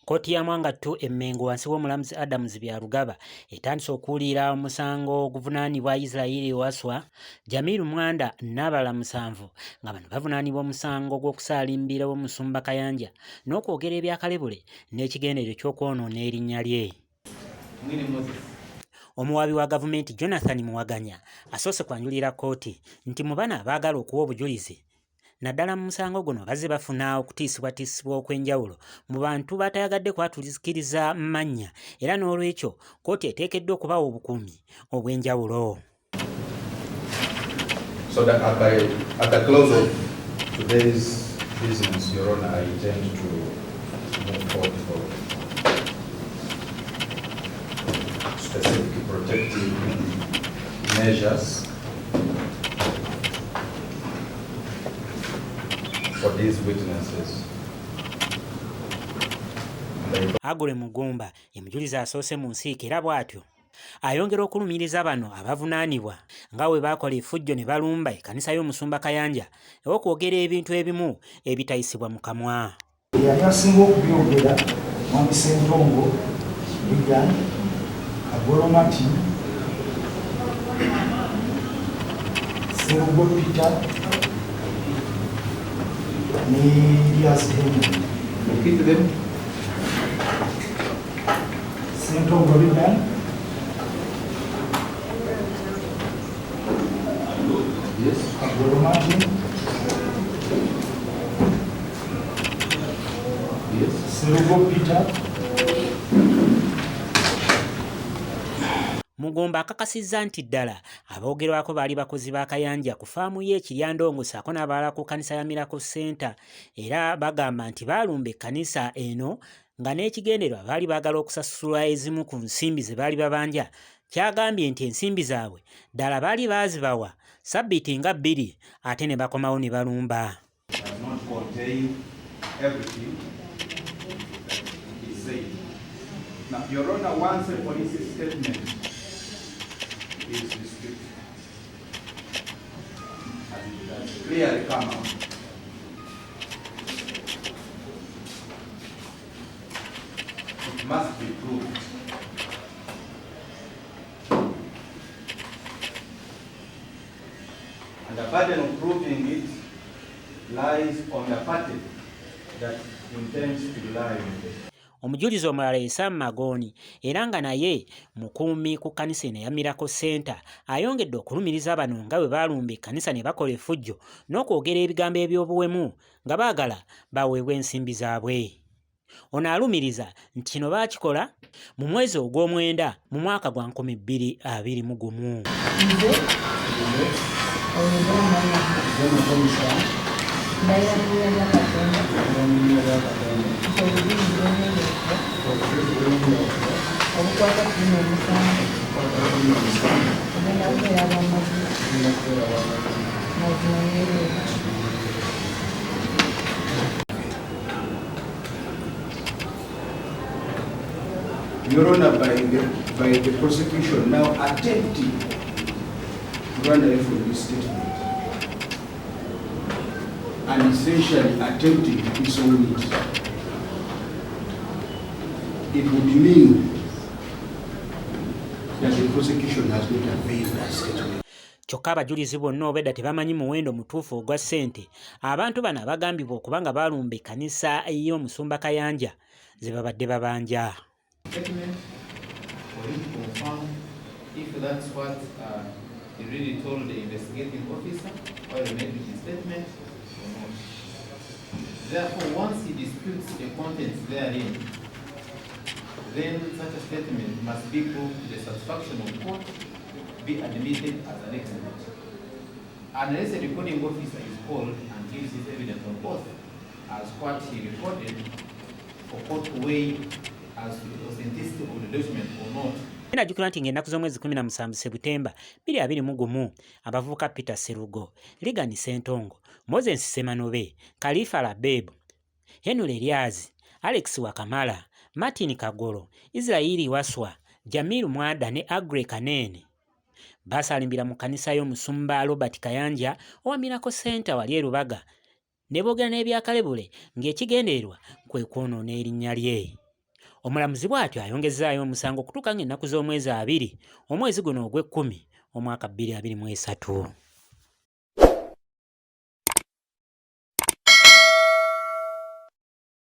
Kkooti ya Mwangattu Emmengo wansi w'omulamuzi Adams Byalugaba etandise okuwulira omusango oguvunnaanibwa Israel Waswa, Jamiru Mwanda n'abalala 7 nga bano bavunaanibwa omusango gw'okusalimbira w'omusumba Kayanja n'okwogera ebyakalebule n'ekigendererwa ky'okwonoona erinnya lye. Omuwaabi wa gavumenti Jonathan Muwaganya asoose kwanjulira kkooti nti mu bana abaagala okuwa obujulizi naddala mu musango guno bazze bafuna okutiisibwatiisibwa okw'enjawulo mu bantu batayagadde kwatulikiriza mannya era n'olwekyo kkooti eteekeddwa okubawa obukuumi obw'enjawulo. So that at the close of today's business, Your Honor, I intend to move forward for specific protective measures for these witnesses. Agule Mugumba emujulizi asoose mu nsiike era bw'atyo ayongera okulumiriza bano abavunaanibwa nga bwe baakola effujjo ne balumba ekkanisa y'omusumba Kayanja olw'okwogera ebintu ebimu ebitayisibwa mu kamwa. Yali asinga okubyogera Mwami Ssentongo, Lubaga, Agolomati, Serugo Peter ne Yazemu. Repeat them. Ssentongo Lubaga, Yes. Agolomati, Yes. Serugo Peter. Mugumba akakasizza nti ddala aboogerwako baali bakozi ba Kayanja ku faamu ye Kiryandongo ssaako n'abalala ku kkanisa ya Miracle Center era bagamba nti baalumba ekkanisa eno nga n'ekigendererwa baali baagala okusasula ezimu ku nsimbi ze baali babanja. Kyagambye nti ensimbi zaabwe ddala baali baazibawa sabbiiti nga 2 ate ne bakomawo ne balumba. Now, Your Honor, once a police statement is restricted, as it has clearly come out, it must be proved. And the burden of proving it lies on the party that intends to lie on it. Omujulizi omulala Esa Magoni era nga naye mukuumi ku kkanisa eno ya Miracle Center ayongedde okulumiriza bano nga bwe baalumba ekkanisa ne bakola effujjo n'okwogera ebigambo eby'obuwemu nga baagala baweebwe ensimbi zaabwe. Ono alumiriza nti kino baakikola mu mwezi ogw'Omwenda mu mwaka gwa 2021. Your Honor, by the prosecution now attempting to run away from this statement and essentially attempting to disown it, it would mean that the prosecution has not availed that statement. Kyokka abajulizi bonna obedda tebamanyi muwendo mutuufu ogwa ssente abantu bano abagambibwa okuba nga baalumba ekkanisa y'omusumba Kayanja ze babadde babanja. Statement for him to confirm if that's what he really told the investigating officer while he made his statement or not. Therefore, once he disputes the contents therein, then such a statement must be proved to the satisfaction of court, be admitted as an exhibit. Unless a recording officer is called and gives his evidence on both as what he recorded for court to weigh as to the authenticity of the document or not. Najjukira nti ng'ennaku z'omwezi 17 Septemba 2021 abavubuka Peter Serugo, Ligani Ssentongo, Moses Semanobe, Khalifa Labeb, Henry Elyazi, Alex Wakamala, Martin Kagolo, Israel Waswa, Jamiru Mwanda ne Agre Kanene basalimbira mu kkanisa y'omusumba Robert Kayanja owa Miracle Center wali e Lubaga ne boogera n'ebyakalebule ng'ekigendererwa kwe kwonoona erinnya lye. Omulamuzi bw'atyo ayongezaayo omusango okutuuka ng'ennaku z'omwezi 2 omwezi guno ogw'Ekkumi omwaka 2023.